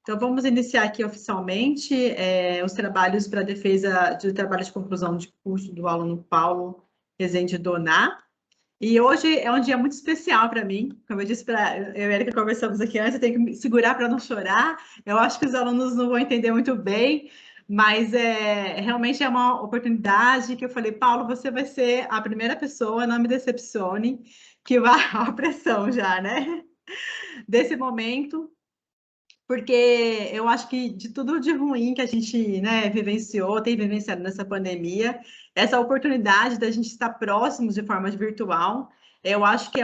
Então, vamos iniciar aqui oficialmente os trabalhos para a defesa de trabalho de conclusão de curso do aluno Paulo Rezende Doná. E hoje é um dia muito especial para mim. Como eu disse para eu e a Erika, conversamos aqui antes, eu tenho que me segurar para não chorar. Eu acho que os alunos não vão entender muito bem, mas realmente é uma oportunidade que eu falei, Paulo, você vai ser a primeira pessoa, não me decepcione, que vai a pressão já, né? Desse momento, porque eu acho que de tudo de ruim que a gente, né, vivenciou, tem vivenciado nessa pandemia, essa oportunidade da gente estar próximos de forma virtual, eu acho que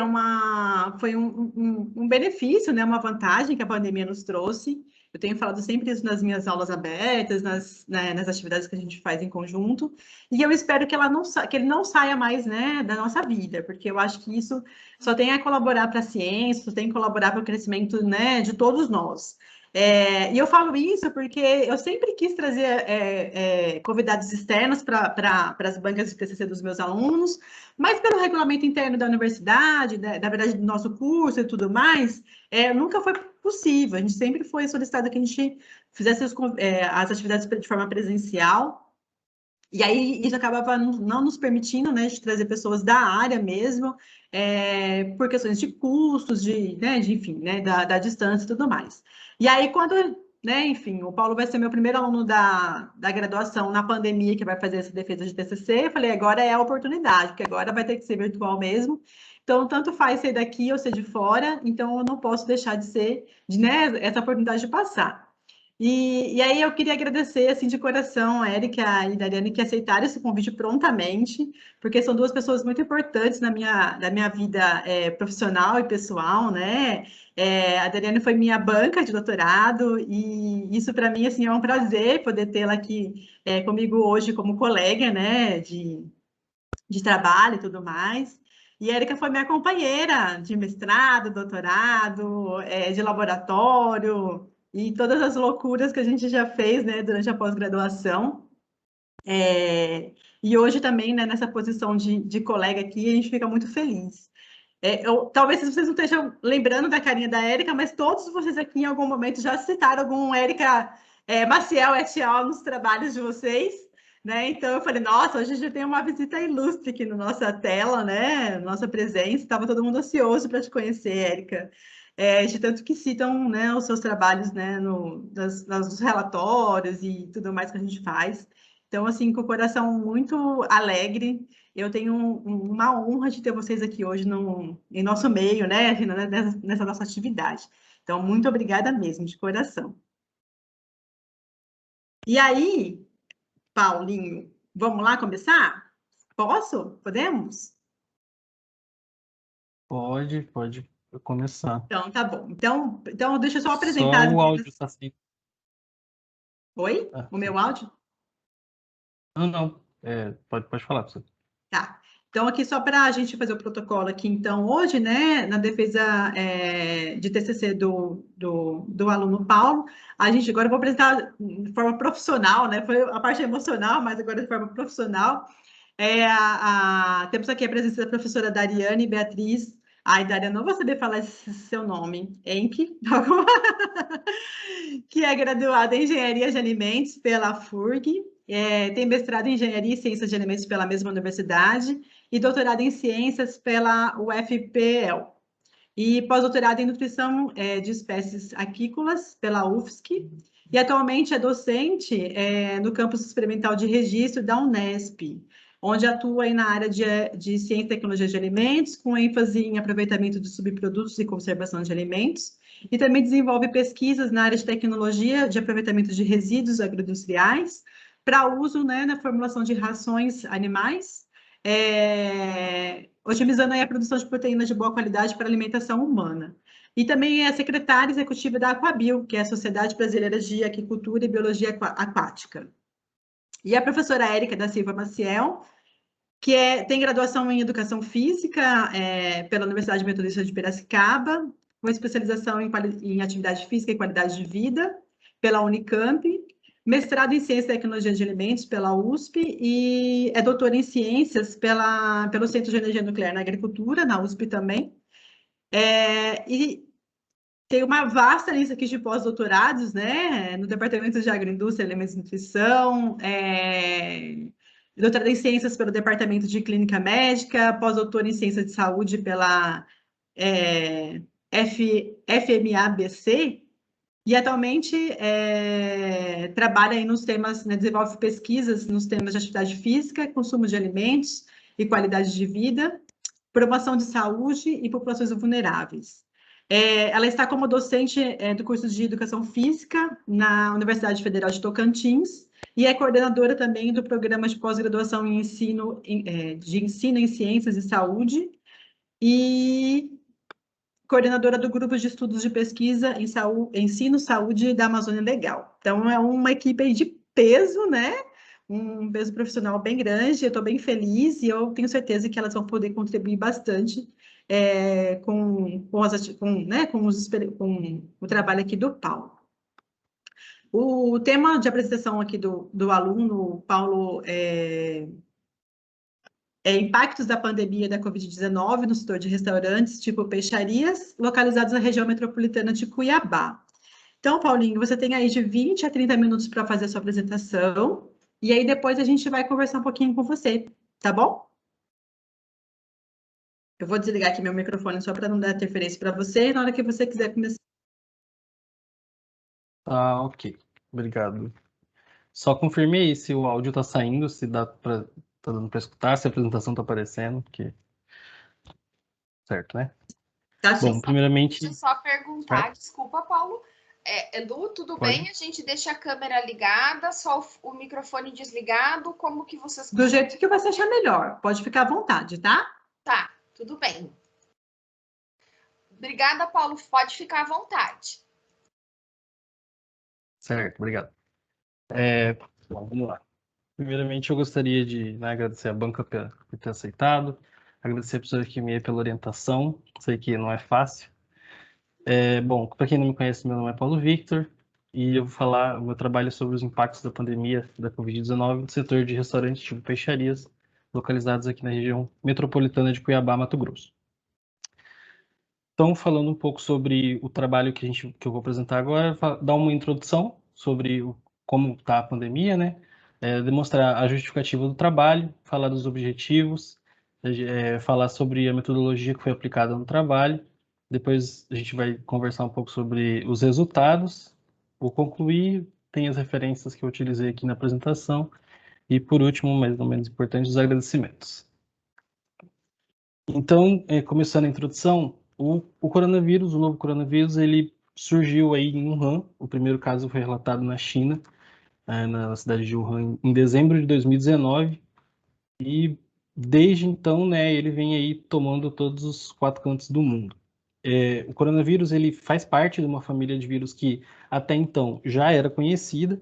foi um benefício, né, uma vantagem que a pandemia nos trouxe. Eu tenho falado sempre isso nas minhas aulas abertas, nas atividades que a gente faz em conjunto, e eu espero que, que ele não saia mais, né, da nossa vida, porque eu acho que isso só tem a colaborar para a ciência, só tem a colaborar para o crescimento, né, de todos nós. E eu falo isso porque eu sempre quis trazer convidados externos para as bancas de TCC dos meus alunos, mas pelo regulamento interno da universidade, da verdade, do nosso curso e tudo mais, nunca foi possível. A gente sempre foi solicitado que a gente fizesse as atividades de forma presencial, e aí isso acabava não nos permitindo, né, de trazer pessoas da área mesmo, por questões de custos, enfim, né, da distância e tudo mais. E aí, quando, né, enfim, o Paulo vai ser meu primeiro aluno da graduação na pandemia, que vai fazer essa defesa de TCC, eu falei, agora é a oportunidade, porque agora vai ter que ser virtual mesmo. Então, tanto faz ser daqui ou ser de fora, então eu não posso deixar né, essa oportunidade de passar. E aí eu queria agradecer, assim, de coração, a Érica e a Dariane que aceitaram esse convite prontamente, porque são duas pessoas muito importantes na minha vida profissional e pessoal, né? A Dariane foi minha banca de doutorado e isso para mim, assim, é um prazer poder tê-la aqui comigo hoje como colega, né, de trabalho e tudo mais. E a Erika foi minha companheira de mestrado, doutorado, de laboratório e todas as loucuras que a gente já fez, né, durante a pós-graduação. E hoje também, né, nessa posição de colega aqui, a gente fica muito feliz. Talvez vocês não estejam lembrando da carinha da Érica, mas todos vocês aqui em algum momento já citaram algum Érica Maciel et al. Nos trabalhos de vocês, né? Então eu falei, nossa, hoje a gente tem uma visita ilustre aqui na nossa tela, né? Nossa presença, estava todo mundo ansioso para te conhecer, Érica. De tanto que citam, né, os seus trabalhos, né, nos relatórios e tudo mais que a gente faz. Então, assim, com o coração muito alegre, eu tenho uma honra de ter vocês aqui hoje em nosso meio, né, nessa nossa atividade. Então, muito obrigada mesmo, de coração. E aí, Paulinho, vamos lá começar? Posso? Podemos? Pode começar. Então, tá bom. Então deixa eu só Só apresentar. o áudio tá sem. Oi? Ah, O meu sim. áudio? Não, não. Pode falar, professor. Tá. Então, aqui só para a gente fazer o protocolo aqui, então, hoje, né, na defesa de TCC do aluno Paulo, a gente agora eu vou apresentar de forma profissional, né, foi a parte emocional, mas agora de forma profissional. Temos aqui a presença da professora Dariane Beatriz. Ai, Dariane, não vou saber falar esse seu nome. Enck, que é graduada em Engenharia de Alimentos pela FURG, tem mestrado em Engenharia e Ciências de Alimentos pela mesma universidade e doutorado em Ciências pela UFPL. E pós-doutorado em Nutrição de Espécies Aquícolas pela UFSC. E atualmente é docente no campus experimental de registro da Unesp, onde atua aí na área de Ciência e Tecnologia de Alimentos, com ênfase em aproveitamento de subprodutos e conservação de alimentos, e também desenvolve pesquisas na área de tecnologia de aproveitamento de resíduos agroindustriais para uso, né, na formulação de rações animais, otimizando aí a produção de proteínas de boa qualidade para alimentação humana. E também é secretária executiva da Aquabil, que é a Sociedade Brasileira de Aquicultura e Biologia Aquática. E a professora Érica da Silva Maciel, que tem graduação em Educação Física pela Universidade Metodista de Piracicaba, com especialização em Atividade Física e Qualidade de Vida, pela Unicamp, mestrado em Ciência e Tecnologia de Alimentos pela USP e é doutora em Ciências pelo Centro de Energia Nuclear na Agricultura, na USP também. E tem uma vasta lista aqui de pós-doutorados, né? No Departamento de Agroindústria, Alimentos e Nutrição, doutorada em Ciências pelo Departamento de Clínica Médica, pós-doutora em Ciência de Saúde pela FMABC, e atualmente trabalha aí nos temas, né, desenvolve pesquisas nos temas de atividade física, consumo de alimentos e qualidade de vida, promoção de saúde e populações vulneráveis. Ela está como docente do curso de Educação Física na Universidade Federal de Tocantins e é coordenadora também do programa de pós-graduação em ensino, de ensino em Ciências e Saúde e coordenadora do grupo de estudos de pesquisa em ensino, saúde da Amazônia Legal. Então, é uma equipe aí de peso, né? Um peso profissional bem grande, eu estou bem feliz e eu tenho certeza que elas vão poder contribuir bastante com o trabalho aqui do Paulo. O tema de apresentação aqui do aluno, Paulo, impactos da pandemia da Covid-19 no setor de restaurantes, tipo peixarias, localizados na região metropolitana de Cuiabá. Então, Paulinho, você tem aí de 20 a 30 minutos para fazer a sua apresentação, e aí depois a gente vai conversar um pouquinho com você, tá bom? Eu vou desligar aqui meu microfone só para não dar interferência para você, na hora que você quiser começar. Tá, ok. Obrigado. Só confirme aí se o áudio tá saindo, se tá dando para escutar, se a apresentação tá aparecendo, que certo, né? Tá, sim. Bom, primeiramente... Deixa eu só perguntar, desculpa, Paulo. Lu, tudo Pode. bem? A gente deixa a câmera ligada, só o microfone desligado? Como que vocês... Do jeito que você achar melhor. Pode ficar à vontade, tá? Tá, tudo bem. Obrigada, Paulo. Pode ficar à vontade. Certo, obrigado. Bom, vamos lá. Primeiramente, eu gostaria de agradecer a banca por ter aceitado, agradecer a professora Kimie pela orientação, sei que não é fácil. Bom, para quem não me conhece, meu nome é Paulo Victor, e eu vou falar o meu trabalho sobre os impactos da pandemia da Covid-19 no setor de restaurantes tipo peixarias, localizados aqui na região metropolitana de Cuiabá, Mato Grosso. Então, falando um pouco sobre o trabalho que eu vou apresentar agora, dar uma introdução sobre como está a pandemia, né? Demonstrar a justificativa do trabalho, falar dos objetivos, falar sobre a metodologia que foi aplicada no trabalho. Depois a gente vai conversar um pouco sobre os resultados. Vou concluir, tem as referências que eu utilizei aqui na apresentação. E por último, mas não menos importante, os agradecimentos. Então, começando a introdução, o coronavírus, o novo coronavírus, ele surgiu aí em Wuhan. O primeiro caso foi relatado na China, na cidade de Wuhan, em dezembro de 2019. E desde então, né, ele vem aí tomando todos os 4 cantos do mundo. O coronavírus, ele faz parte de uma família de vírus que até então já era conhecida.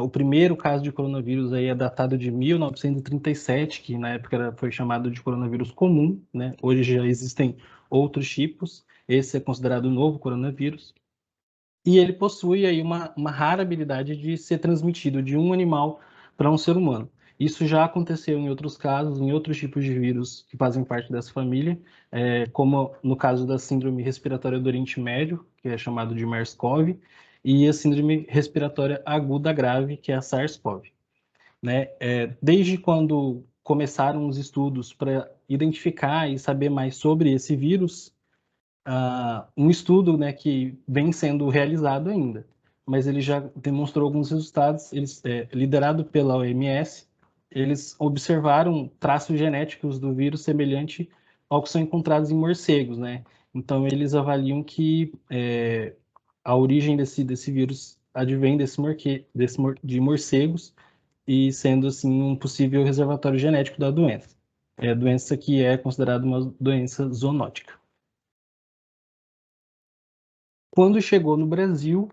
O primeiro caso de coronavírus aí é datado de 1937, que na época foi chamado de coronavírus comum, né? Hoje já existem outros tipos. Esse é considerado o novo coronavírus. E ele possui aí uma rara habilidade de ser transmitido de um animal para um ser humano. Isso já aconteceu em outros casos, em outros tipos de vírus que fazem parte dessa família, como no caso da síndrome respiratória do Oriente Médio, que é chamado de MERS-CoV, e a síndrome respiratória aguda grave, que é a SARS-CoV. Né? Desde quando começaram os estudos para identificar e saber mais sobre esse vírus, um estudo, né, que vem sendo realizado ainda, mas ele já demonstrou alguns resultados. Liderado pela OMS, eles observaram traços genéticos do vírus semelhante ao que são encontrados em morcegos, né? Então eles avaliam que a origem desse vírus advém de morcegos e sendo assim um possível reservatório genético da doença. Doença que é considerada uma doença zoonótica. Quando chegou no Brasil,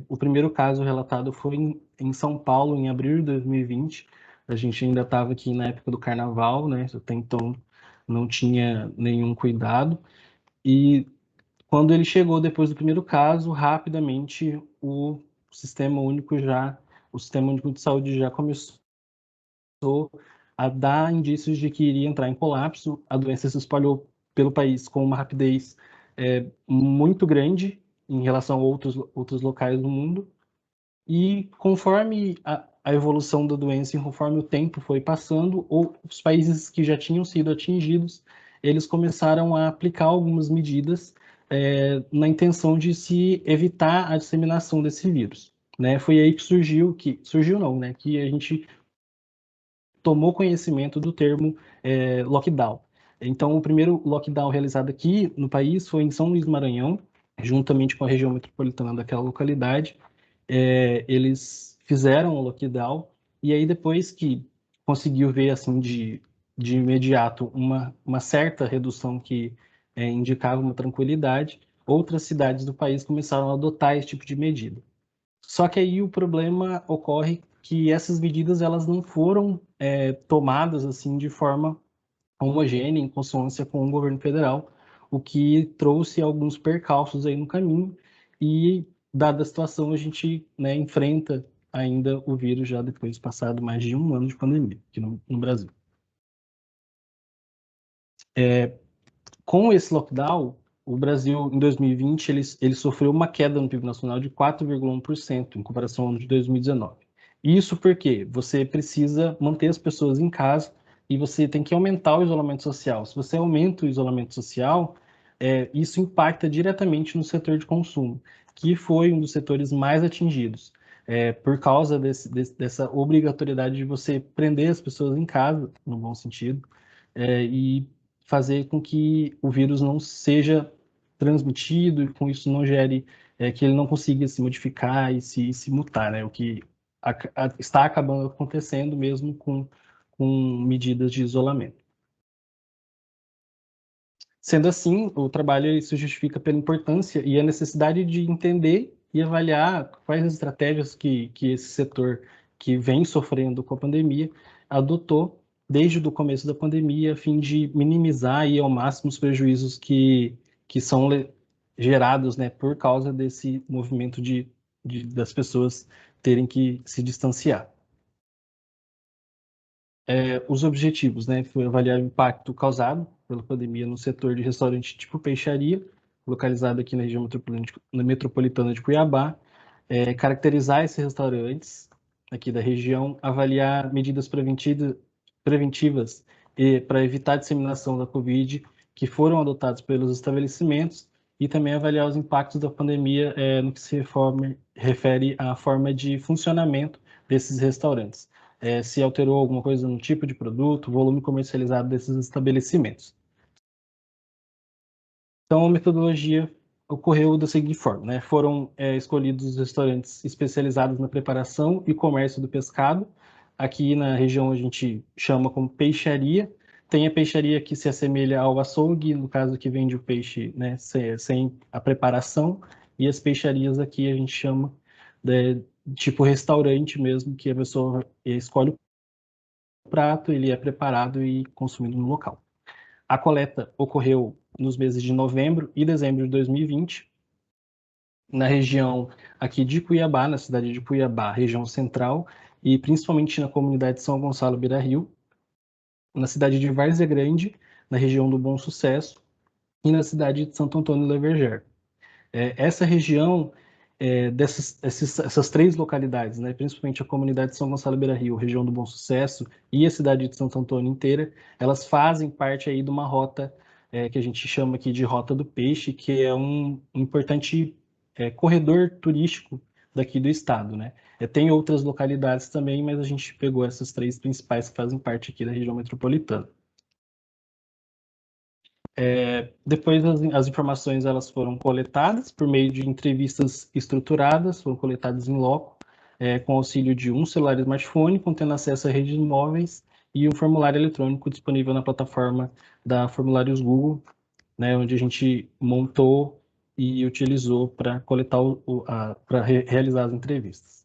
o primeiro caso relatado foi em São Paulo, em abril de 2020. A gente ainda estava aqui na época do carnaval, né? Até então não tinha nenhum cuidado. E quando ele chegou depois do primeiro caso, rapidamente o Sistema Único de Saúde já começou a dar indícios de que iria entrar em colapso. A doença se espalhou pelo país com uma rapidez muito grande em relação a outros locais do mundo. E conforme a evolução da doença e conforme o tempo foi passando, os países que já tinham sido atingidos, eles começaram a aplicar algumas medidas na intenção de se evitar a disseminação desse vírus. Né? Foi aí que surgiu não, né? Que a gente tomou conhecimento do termo lockdown. Então, o primeiro lockdown realizado aqui no país foi em São Luís do Maranhão, juntamente com a região metropolitana daquela localidade. Eles fizeram o lockdown, e aí depois que conseguiu ver assim de imediato uma certa redução que indicava uma tranquilidade, outras cidades do país começaram a adotar esse tipo de medida. Só que aí o problema ocorre que essas medidas elas não foram tomadas assim de forma homogênea, em consonância com o governo federal, o que trouxe alguns percalços aí no caminho, e dada a situação a gente enfrenta ainda o vírus já depois de passado mais de um ano de pandemia aqui no Brasil. Com esse lockdown, o Brasil, em 2020, ele sofreu uma queda no PIB nacional de 4,1% em comparação ao ano de 2019. Isso porque você precisa manter as pessoas em casa e você tem que aumentar o isolamento social. Se você aumenta o isolamento social, isso impacta diretamente no setor de consumo, que foi um dos setores mais atingidos, por causa dessa obrigatoriedade de você prender as pessoas em casa, no bom sentido, e fazer com que o vírus não seja transmitido e com isso não gere, que ele não consiga se modificar e se mutar, né? O que está acabando acontecendo mesmo com medidas de isolamento. Sendo assim, o trabalho se justifica pela importância e a necessidade de entender e avaliar quais as estratégias que esse setor que vem sofrendo com a pandemia adotou desde o começo da pandemia, a fim de minimizar aí ao máximo os prejuízos que são gerados, né, por causa desse movimento das pessoas terem que se distanciar. Os objetivos, né, foi avaliar o impacto causado pela pandemia no setor de restaurante tipo peixaria, localizado aqui na região metropolitana de Cuiabá, caracterizar esses restaurantes aqui da região, avaliar medidas preventivas para evitar a disseminação da Covid que foram adotadas pelos estabelecimentos, e também avaliar os impactos da pandemia no que se refere à forma de funcionamento desses restaurantes. Se alterou alguma coisa no tipo de produto, volume comercializado desses estabelecimentos. Então, a metodologia ocorreu da seguinte forma, né? Foram escolhidos os restaurantes especializados na preparação e comércio do pescado. Aqui na região a gente chama como peixaria. Tem a peixaria que se assemelha ao açougue, no caso que vende o peixe, né, sem a preparação, e as peixarias aqui a gente chama de tipo restaurante mesmo, que a pessoa escolhe o prato, ele é preparado e consumido no local. A coleta ocorreu nos meses de novembro e dezembro de 2020, na região aqui de Cuiabá, na cidade de Cuiabá, região central, e principalmente na comunidade de São Gonçalo Beira-Rio, na cidade de Várzea Grande, na região do Bom Sucesso, e na cidade de Santo Antônio Le Verger. Essa região, essas três localidades, né, principalmente a comunidade de São Gonçalo Beira-Rio, região do Bom Sucesso, e a cidade de Santo Antônio inteira, elas fazem parte aí de uma rota que a gente chama aqui de Rota do Peixe, que é um importante corredor turístico daqui do estado, né? Tem outras localidades também, mas a gente pegou essas três principais que fazem parte aqui da região metropolitana. Depois as informações elas foram coletadas por meio de entrevistas estruturadas, foram coletadas em loco, com auxílio de um celular smartphone, contendo acesso a redes móveis e um formulário eletrônico disponível na plataforma da Formulários Google, né, onde a gente montou e utilizou para coletar para realizar as entrevistas.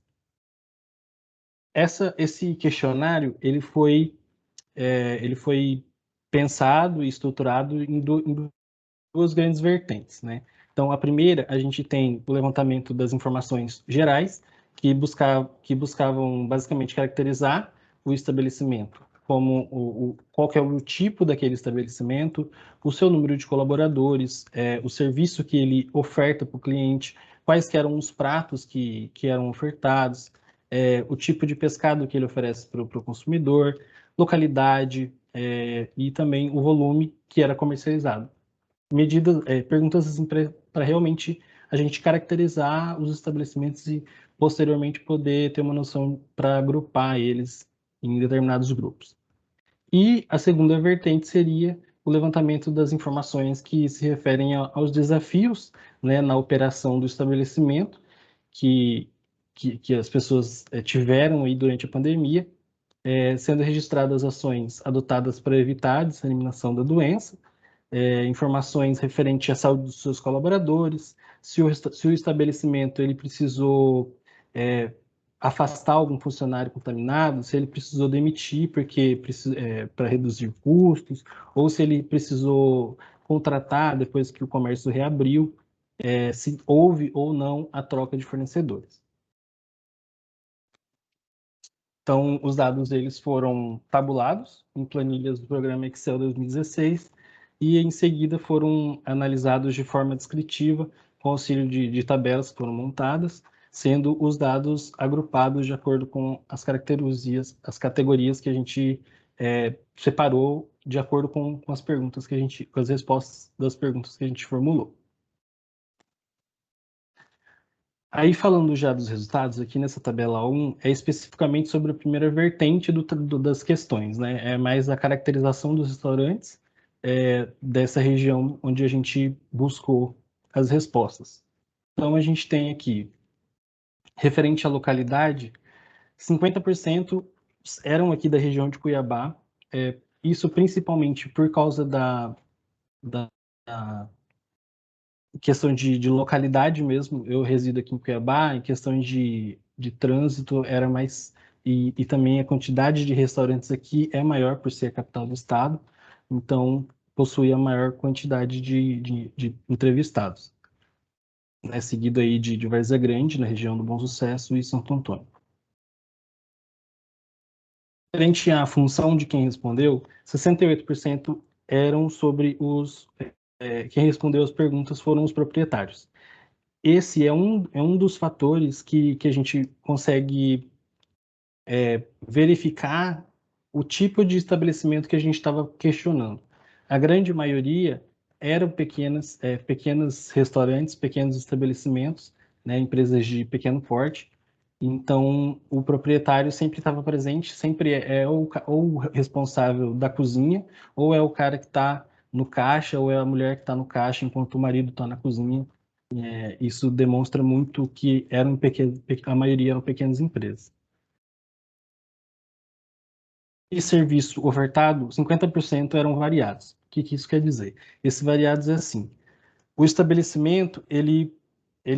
Esse questionário ele foi pensado e estruturado em duas grandes vertentes, né? Então, a primeira, a gente tem o levantamento das informações gerais, que buscavam basicamente caracterizar o estabelecimento, como qual que é o tipo daquele estabelecimento, o seu número de colaboradores, o serviço que ele oferta para o cliente, quais que eram os pratos que eram ofertados, o tipo de pescado que ele oferece para o consumidor, localidade, e também o volume que era comercializado. Perguntas assim, para realmente a gente caracterizar os estabelecimentos e posteriormente poder ter uma noção para agrupar eles em determinados grupos. E a segunda vertente seria o levantamento das informações que se referem aos desafios, né, na operação do estabelecimento que as pessoas tiveram aí durante a pandemia, sendo registradas ações adotadas para evitar a disseminação da doença, informações referentes à saúde dos seus colaboradores, se o estabelecimento ele precisou afastar algum funcionário contaminado, se ele precisou demitir para reduzir custos, ou se ele precisou contratar depois que o comércio reabriu, se houve ou não a troca de fornecedores. Então, os dados eles foram tabulados em planilhas do programa Excel 2016 e, em seguida, foram analisados de forma descritiva, com auxílio de tabelas que foram montadas, sendo os dados agrupados de acordo com as categorias que a gente separou de acordo com as perguntas com as respostas das perguntas que a gente formulou. Aí, falando já dos resultados, aqui nessa tabela 1, é especificamente sobre a primeira vertente das questões, né? É mais a caracterização dos restaurantes dessa região onde a gente buscou as respostas. Então, a gente tem aqui, referente à localidade, 50% eram aqui da região de Cuiabá, isso principalmente por causa da questão de localidade mesmo, eu resido aqui em Cuiabá, em questão de trânsito era mais. E também a quantidade de restaurantes aqui é maior por ser a capital do estado, então possui a maior quantidade de entrevistados. Né, seguido aí de Várzea Grande, na região do Bom Sucesso, e Santo Antônio. Referente à função de quem respondeu, 68% eram sobre quem respondeu as perguntas foram os proprietários. Esse é um dos fatores que a gente consegue verificar o tipo de estabelecimento que a gente estava questionando. A grande maioria eram pequenos restaurantes, pequenos estabelecimentos, né, empresas de pequeno porte. Então, o proprietário sempre estava presente, sempre ou o responsável da cozinha, ou é o cara que está no caixa, ou é a mulher que está no caixa enquanto o marido está na cozinha. Isso demonstra muito que a maioria eram pequenas empresas. E serviço ofertado, 50% eram variados. O que isso quer dizer? Esses variados é assim: o estabelecimento ele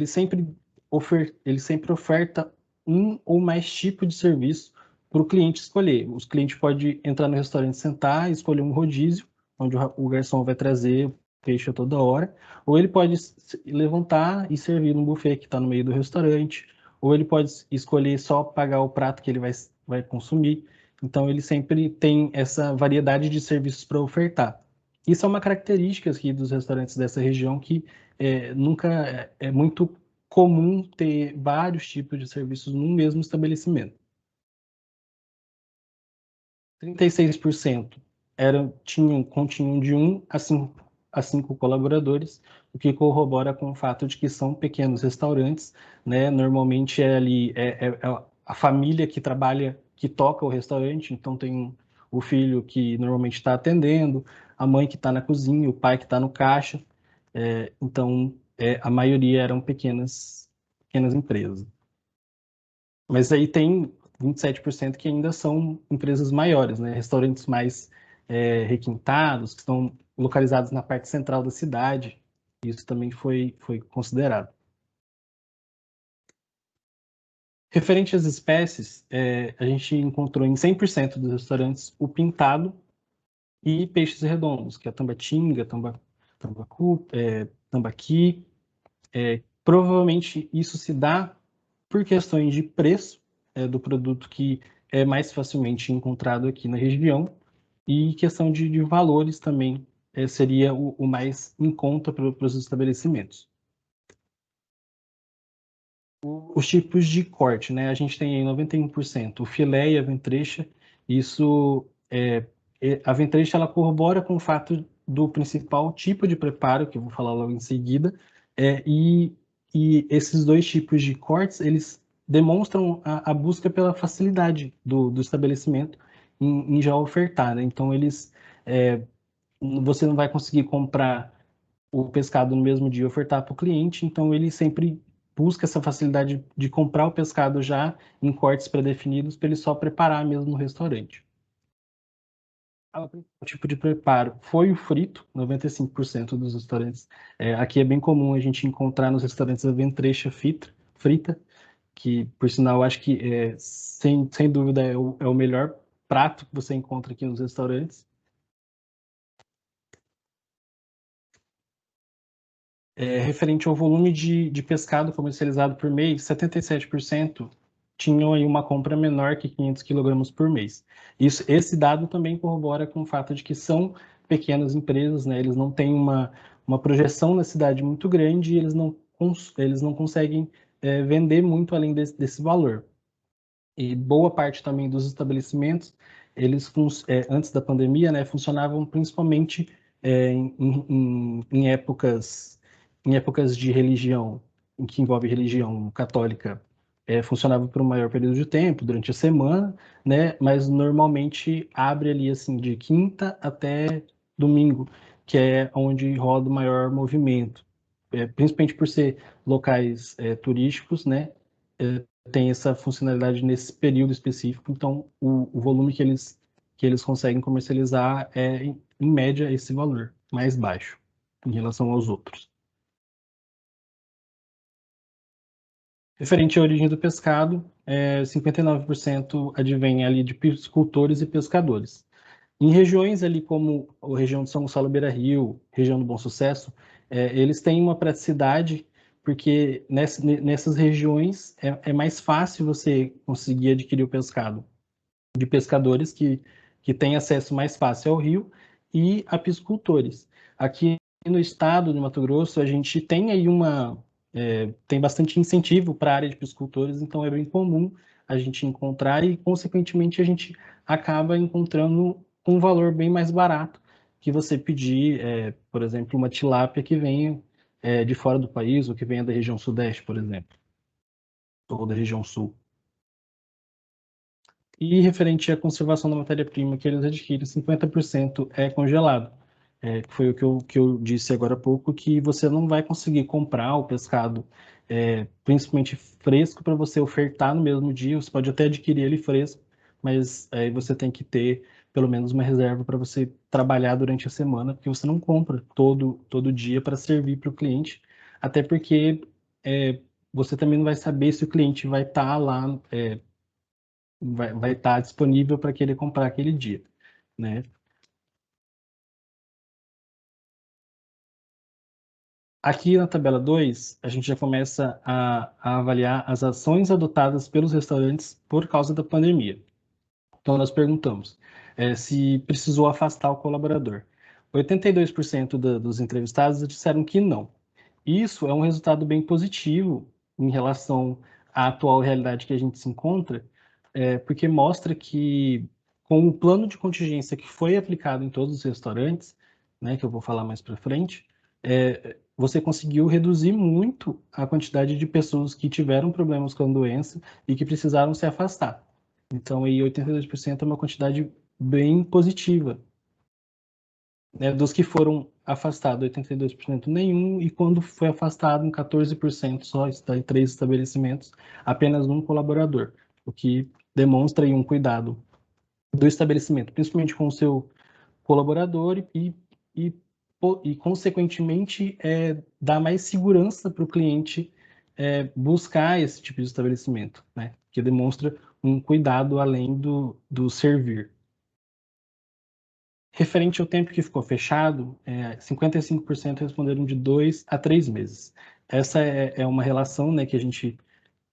sempre oferta um ou mais tipos de serviço para o cliente escolher. O cliente pode entrar no restaurante, sentar, escolher um rodízio, onde o garçom vai trazer o peixe a toda hora, ou ele pode levantar e servir no buffet que está no meio do restaurante, ou ele pode escolher só pagar o prato que ele vai consumir. Então, ele sempre tem essa variedade de serviços para ofertar. Isso é uma característica aqui dos restaurantes dessa região que nunca é muito comum ter vários tipos de serviços no mesmo estabelecimento. 36% continham de 1 a 5 colaboradores, o que corrobora com o fato de que são pequenos restaurantes, né? Normalmente a família que trabalha, que toca o restaurante, então tem o filho que normalmente está atendendo, a mãe que está na cozinha, o pai que está no caixa. Então, a maioria eram pequenas empresas. Mas aí tem 27% que ainda são empresas maiores, né? Restaurantes mais requintados, que estão localizados na parte central da cidade. Isso também foi considerado. Referente às espécies, a gente encontrou em 100% dos restaurantes o pintado e peixes redondos, que é a tambatinga, tambaqui. Provavelmente isso se dá por questões de preço do produto que é mais facilmente encontrado aqui na região, e questão de valores também seria o mais em conta para os estabelecimentos. Os tipos de corte, né? A gente tem aí 91%, o filé e a ventrecha. Isso, a ventrecha ela corrobora com o fato do principal tipo de preparo, que eu vou falar logo em seguida, e esses dois tipos de cortes, eles demonstram a busca pela facilidade do estabelecimento em já ofertar, né? Então, você não vai conseguir comprar o pescado no mesmo dia e ofertar para o cliente, então ele sempre busca essa facilidade de comprar o pescado já em cortes pré-definidos para ele só preparar mesmo no restaurante. O tipo de preparo foi o frito, 95% dos restaurantes. Aqui é bem comum a gente encontrar nos restaurantes a ventrecha frita, que, por sinal, acho que, sem dúvida, é o melhor prato que você encontra aqui nos restaurantes. Referente ao volume de pescado comercializado por mês, 77% tinham aí uma compra menor que 500 kg por mês. Esse dado também corrobora com o fato de que são pequenas empresas, né? Eles não têm uma projeção na cidade muito grande e eles não conseguem vender muito além desse valor. E boa parte também dos estabelecimentos, eles antes da pandemia, né, funcionavam principalmente em épocas de religião, em que envolve religião católica, funcionava por um maior período de tempo, durante a semana, né, mas normalmente abre ali assim de quinta até domingo, que é onde roda o maior movimento, principalmente por ser locais turísticos, né, tem essa funcionalidade nesse período específico, então o volume que eles conseguem comercializar é, em média, esse valor mais baixo em relação aos outros. Referente à origem do pescado, 59% advém ali de piscicultores e pescadores. Em regiões ali como a região de São Gonçalo Beira-Rio, região do Bom Sucesso, eles têm uma praticidade, porque nessas regiões é mais fácil você conseguir adquirir o pescado de pescadores que têm acesso mais fácil ao rio e a piscicultores. Aqui no estado de Mato Grosso, a gente tem aí tem bastante incentivo para a área de piscicultores, então é bem comum a gente encontrar e, consequentemente, a gente acaba encontrando um valor bem mais barato que você pedir, por exemplo, uma tilápia que venha de fora do país ou que venha da região sudeste, por exemplo, ou da região sul. E referente à conservação da matéria-prima que eles adquirem, 50% é congelado. Que foi o que eu disse agora há pouco, que você não vai conseguir comprar o pescado, principalmente fresco, para você ofertar no mesmo dia. Você pode até adquirir ele fresco, mas aí você tem que ter pelo menos uma reserva para você trabalhar durante a semana, porque você não compra todo dia para servir para o cliente, até porque você também não vai saber se o cliente vai estar lá, vai estar disponível para querer comprar aquele dia, né? Aqui na tabela 2, a gente já começa a avaliar as ações adotadas pelos restaurantes por causa da pandemia. Então, nós perguntamos se precisou afastar o colaborador. 82% dos entrevistados disseram que não. Isso é um resultado bem positivo em relação à atual realidade que a gente se encontra, porque mostra que, com o plano de contingência que foi aplicado em todos os restaurantes, né, que eu vou falar mais para frente, você conseguiu reduzir muito a quantidade de pessoas que tiveram problemas com a doença e que precisaram se afastar. Então, aí 82% é uma quantidade bem positiva. Né? Dos que foram afastados, 82% nenhum, e quando foi afastado, em 14% só, está em 3 estabelecimentos, apenas um colaborador, o que demonstra aí um cuidado do estabelecimento, principalmente com o seu colaborador e consequentemente, dá mais segurança para o cliente buscar esse tipo de estabelecimento, né? Que demonstra um cuidado além do servir. Referente ao tempo que ficou fechado, 55% responderam de 2 a 3 meses. Essa é uma relação, né, que a gente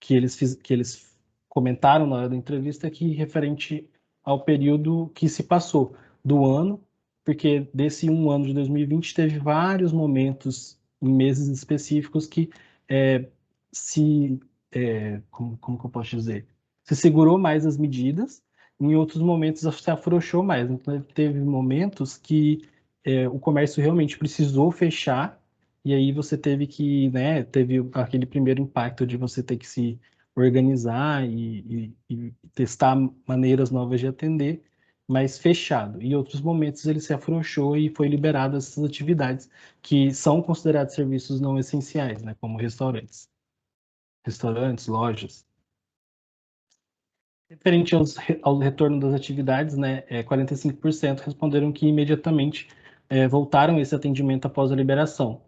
que eles comentaram na hora da entrevista que referente ao período que se passou do ano, porque desse um ano de 2020 teve vários momentos em meses específicos que como que eu posso dizer? Se segurou mais as medidas, em outros momentos se afrouxou mais. Então, teve momentos que o comércio realmente precisou fechar, e aí você teve que, né, teve aquele primeiro impacto de você ter que se organizar e testar maneiras novas de atender, mas fechado. Em outros momentos ele se afrouxou e foi liberado essas atividades que são considerados serviços não essenciais, né, como restaurantes, lojas. Referente ao retorno das atividades, né, 45% responderam que imediatamente voltaram esse atendimento após a liberação.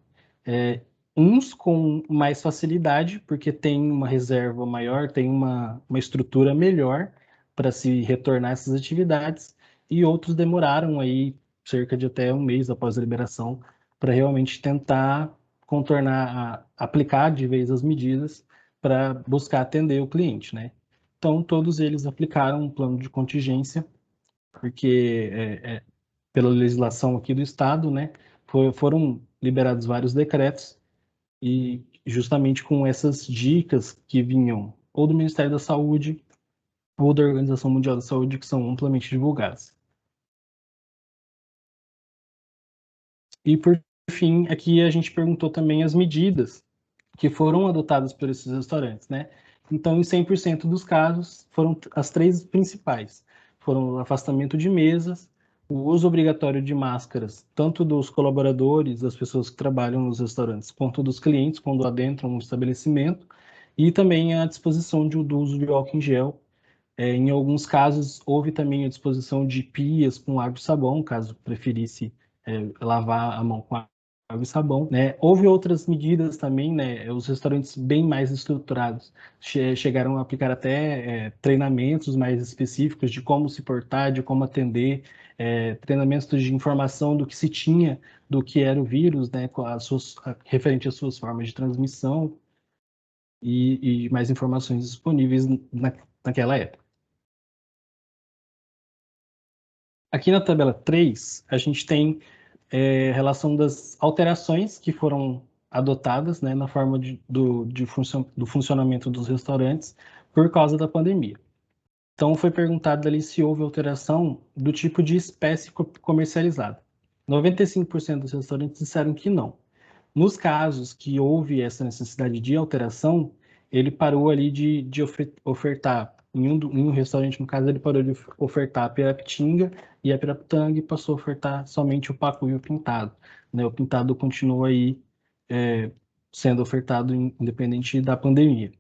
Uns com mais facilidade, porque tem uma reserva maior, tem uma estrutura melhor para se retornar essas atividades, e outros demoraram aí cerca de até um mês após a liberação para realmente tentar contornar, aplicar de vez as medidas para buscar atender o cliente, né? Então, todos eles aplicaram um plano de contingência, porque, pela legislação aqui do Estado, né, foram liberados vários decretos, e justamente com essas dicas que vinham ou do Ministério da Saúde ou da Organização Mundial da Saúde, que são amplamente divulgadas. E, por fim, aqui a gente perguntou também as medidas que foram adotadas por esses restaurantes, né? Então, em 100% dos casos, foram as três principais. Foram o afastamento de mesas, o uso obrigatório de máscaras, tanto dos colaboradores, das pessoas que trabalham nos restaurantes, quanto dos clientes quando adentram no estabelecimento, e também a disposição do uso de álcool em gel. Em alguns casos, houve também a disposição de pias com água e sabão, caso preferisse lavar a mão com água e sabão, né? Houve outras medidas também, né? Os restaurantes bem mais estruturados chegaram a aplicar até treinamentos mais específicos de como se portar, de como atender, treinamentos de informação do que se tinha, do que era o vírus, né? Referente às suas formas de transmissão e mais informações disponíveis naquela época. Aqui na tabela 3, a gente tem relação das alterações que foram adotadas, né, na forma do funcionamento dos restaurantes por causa da pandemia. Então, foi perguntado ali se houve alteração do tipo de espécie comercializada. 95% dos restaurantes disseram que não. Nos casos que houve essa necessidade de alteração, ele parou ali de ofertar, em um restaurante, no caso, ele parou de ofertar a pirapitinga e a pirapitanga e passou a ofertar somente o pacu e o pintado, né? O pintado continua aí sendo ofertado independente da pandemia,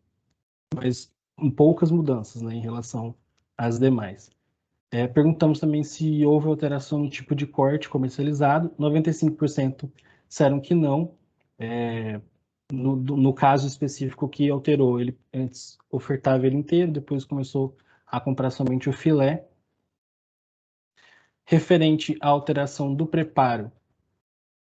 mas com poucas mudanças, né, em relação às demais. Perguntamos também se houve alteração no tipo de corte comercializado. 95% disseram que não. No caso específico que alterou, ele antes ofertava ele inteiro, depois começou a comprar somente o filé. Referente à alteração do preparo,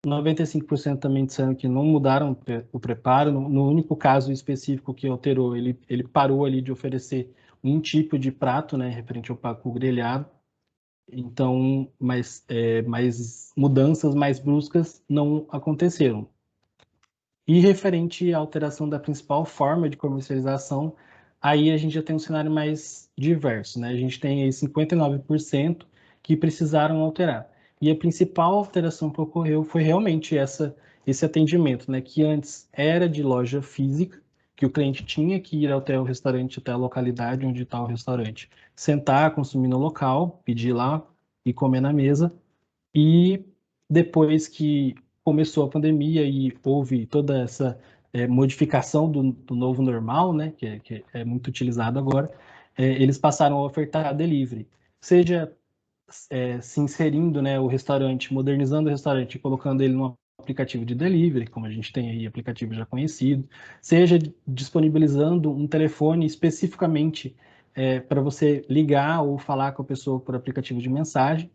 95% também disseram que não mudaram o preparo. No único caso específico que alterou, ele parou ali de oferecer um tipo de prato, né, referente ao pacu grelhado. Então, mais mudanças mais bruscas não aconteceram. E referente à alteração da principal forma de comercialização, aí a gente já tem um cenário mais diverso, né? A gente tem aí 59% que precisaram alterar. E a principal alteração que ocorreu foi realmente esse atendimento, né? Que antes era de loja física, que o cliente tinha que ir até o restaurante, até a localidade onde está o restaurante, sentar, consumir no local, pedir lá e comer na mesa. E depois que começou a pandemia e houve toda essa modificação do novo normal, né, que é muito utilizado agora, eles passaram a ofertar delivery, seja se inserindo, né, o restaurante, modernizando o restaurante e colocando ele no aplicativo de delivery, como a gente tem aí aplicativo já conhecido, seja disponibilizando um telefone especificamente para você ligar ou falar com a pessoa por aplicativo de mensagem,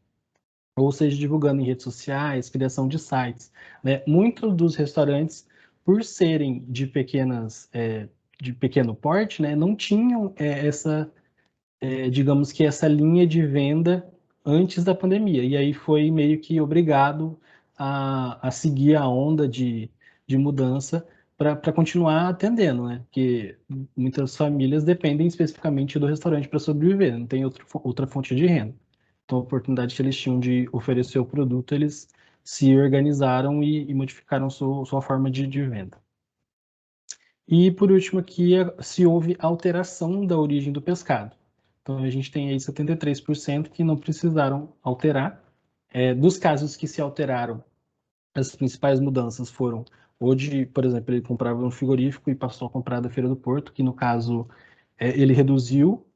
ou seja, divulgando em redes sociais, criação de sites, né? Muitos dos restaurantes, por serem de pequenas de pequeno porte, né, não tinham digamos que essa linha de venda antes da pandemia. E aí foi meio que obrigado a seguir a onda de mudança para continuar atendendo, né? Porque muitas famílias dependem especificamente do restaurante para sobreviver, não tem outra fonte de renda. Então, a oportunidade que eles tinham de oferecer o produto, eles se organizaram e modificaram sua forma de venda. E, por último, aqui, se houve alteração da origem do pescado. Então, a gente tem aí 73% que não precisaram alterar. Dos casos que se alteraram, as principais mudanças foram, hoje, por exemplo, ele comprava um frigorífico e passou a comprar da Feira do Porto, que no caso, ele reduziu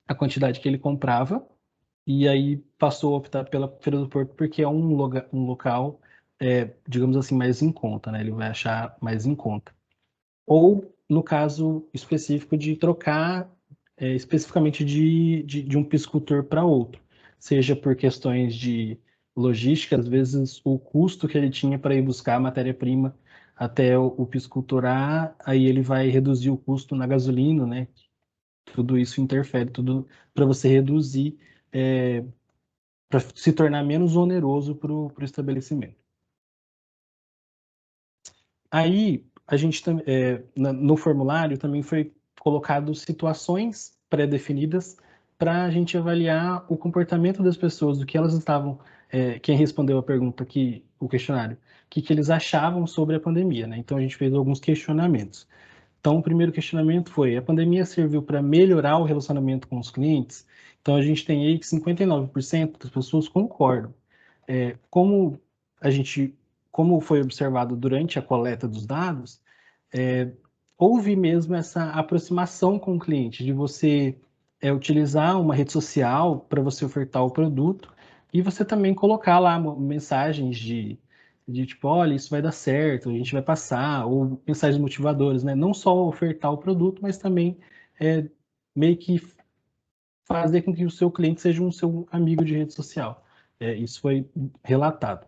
a quantidade que ele comprava, e aí passou a optar pela Feira do Porto porque é um local, digamos assim, mais em conta, né? Ele vai achar mais em conta. Ou, no caso específico, de trocar especificamente de um piscicultor para outro, seja por questões de logística, às vezes o custo que ele tinha para ir buscar a matéria-prima até o piscicultor A, aí ele vai reduzir o custo na gasolina, né? Tudo isso interfere, tudo para você reduzir, para se tornar menos oneroso para o estabelecimento. Aí, a gente no formulário também foi colocado situações pré-definidas para a gente avaliar o comportamento das pessoas, do que elas estavam, quem respondeu a pergunta aqui, o questionário, o que eles achavam sobre a pandemia, né? Então, a gente fez alguns questionamentos. Então, o primeiro questionamento foi: a pandemia serviu para melhorar o relacionamento com os clientes? Então, a gente tem aí que 59% das pessoas concordam. Como a gente, como foi observado durante a coleta dos dados, houve mesmo essa aproximação com o cliente, de você utilizar uma rede social para você ofertar o produto e você também colocar lá mensagens de tipo, olha, isso vai dar certo, a gente vai passar, ou mensagens motivadoras, né? Não só ofertar o produto, mas também meio que fazer com que o seu cliente seja um seu amigo de rede social. Isso foi relatado.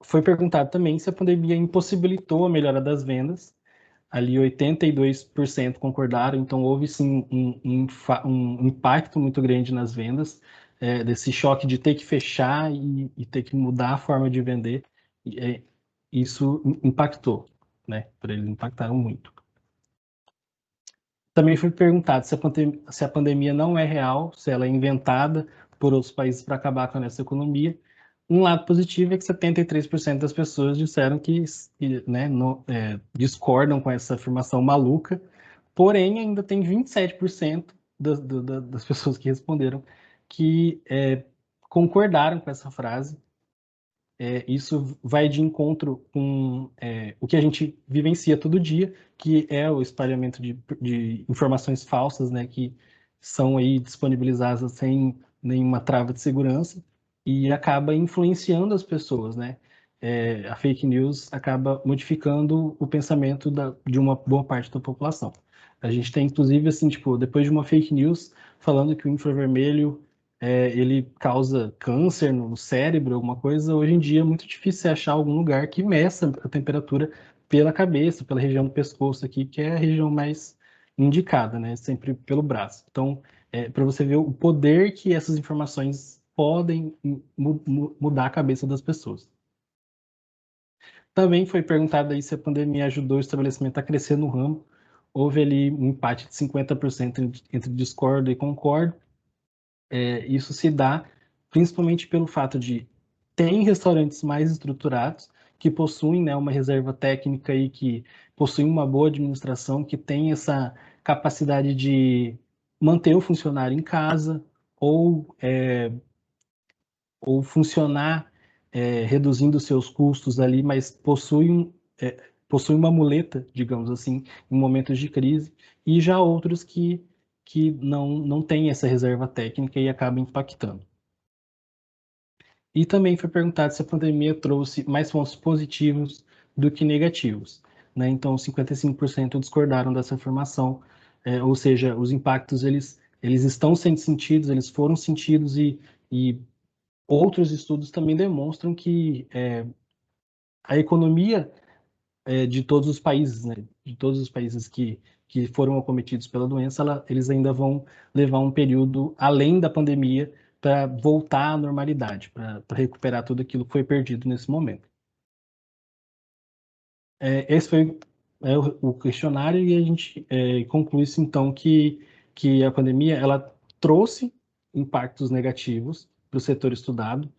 Foi perguntado também se a pandemia impossibilitou a melhora das vendas. Ali 82% concordaram, então houve sim um impacto muito grande nas vendas, desse choque de ter que fechar e ter que mudar a forma de vender. Isso impactou, né? Para eles impactaram muito. Também foi perguntado se a pandemia não é real, se ela é inventada por outros países para acabar com essa economia. Um lado positivo é que 73% das pessoas disseram que né, discordam com essa afirmação maluca, porém ainda tem 27% das pessoas que responderam que concordaram com essa frase. Isso vai de encontro com o que a gente vivencia todo dia, que é o espalhamento de informações falsas, né, que são aí disponibilizadas sem nenhuma trava de segurança e acaba influenciando as pessoas, né? A fake news acaba modificando o pensamento de uma boa parte da população. A gente tem, inclusive, assim, tipo, depois de uma fake news falando que o infravermelho ele causa câncer no cérebro, alguma coisa, hoje em dia é muito difícil achar algum lugar que meça a temperatura pela cabeça, pela região do pescoço aqui, que é a região mais indicada, né? Sempre pelo braço. Então, para você ver o poder que essas informações podem mudar a cabeça das pessoas. Também foi perguntado aí se a pandemia ajudou o estabelecimento a crescer no ramo. Houve ali um empate de 50% entre discordo e concordo. Isso se dá principalmente pelo fato de tem restaurantes mais estruturados que possuem, né, uma reserva técnica e que possuem uma boa administração, que tem essa capacidade de manter o funcionário em casa ou funcionar reduzindo seus custos ali, mas possui uma muleta, digamos assim, em momentos de crise, e já outros que não têm essa reserva técnica e acabam impactando. E também foi perguntado se a pandemia trouxe mais pontos positivos do que negativos, né? Então, 55% discordaram dessa afirmação, ou seja, os impactos eles estão sendo sentidos, eles foram sentidos e outros estudos também demonstram que a economia de todos os países, né? De todos os países que foram acometidos pela doença, eles ainda vão levar um período além da pandemia para voltar à normalidade, para recuperar tudo aquilo que foi perdido nesse momento. Esse foi o questionário e a gente conclui-se então que a pandemia ela trouxe impactos negativos para o setor estudado,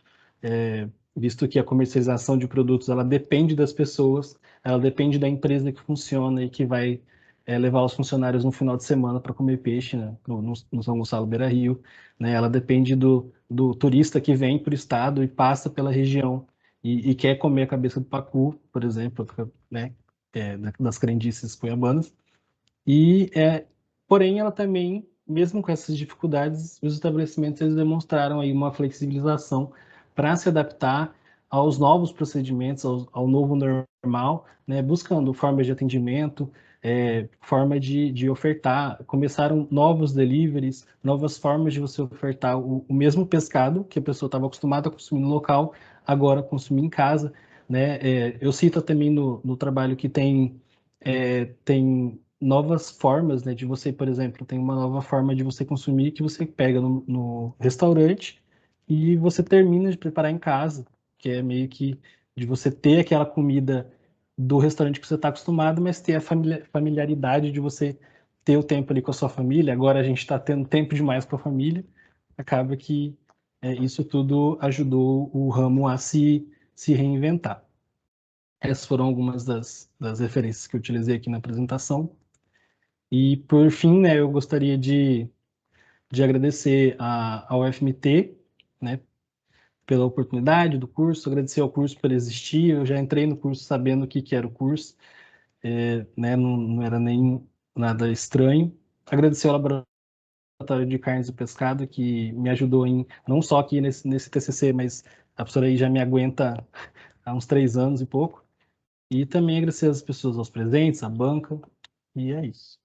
visto que a comercialização de produtos ela depende das pessoas, ela depende da empresa que funciona e que vai levar os funcionários no final de semana para comer peixe, né, no São Gonçalo Beira Rio, né, ela depende do turista que vem para o estado e passa pela região e quer comer a cabeça do pacu, por exemplo, né, das crendices cuiabanas. Porém, ela também, mesmo com essas dificuldades, os estabelecimentos eles demonstraram aí uma flexibilização para se adaptar aos novos procedimentos, ao novo normal, né, buscando formas de atendimento, forma de ofertar. Começaram novos deliveries, novas formas de você ofertar o mesmo pescado que a pessoa estava acostumada a consumir no local, agora consumir em casa, né? Eu cito também no trabalho que tem novas formas, né, de você, por exemplo, tem uma nova forma de você consumir que você pega no restaurante e você termina de preparar em casa, que é meio que de você ter aquela comida do restaurante que você está acostumado, mas ter a familiaridade de você ter o tempo ali com a sua família. Agora a gente está tendo tempo demais com a família, acaba que isso tudo ajudou o ramo a se reinventar. Essas foram algumas das referências que eu utilizei aqui na apresentação. E, por fim, né, eu gostaria de agradecer ao UFMT, né, pela oportunidade do curso, agradecer ao curso por existir. Eu já entrei no curso sabendo o que era o curso, né, não era nem nada estranho. Agradecer ao Laboratório de Carnes e Pescado, que me ajudou não só aqui nesse TCC, mas a professora aí já me aguenta há uns 3 anos e pouco. E também agradecer as pessoas, aos presentes, à banca, e é isso.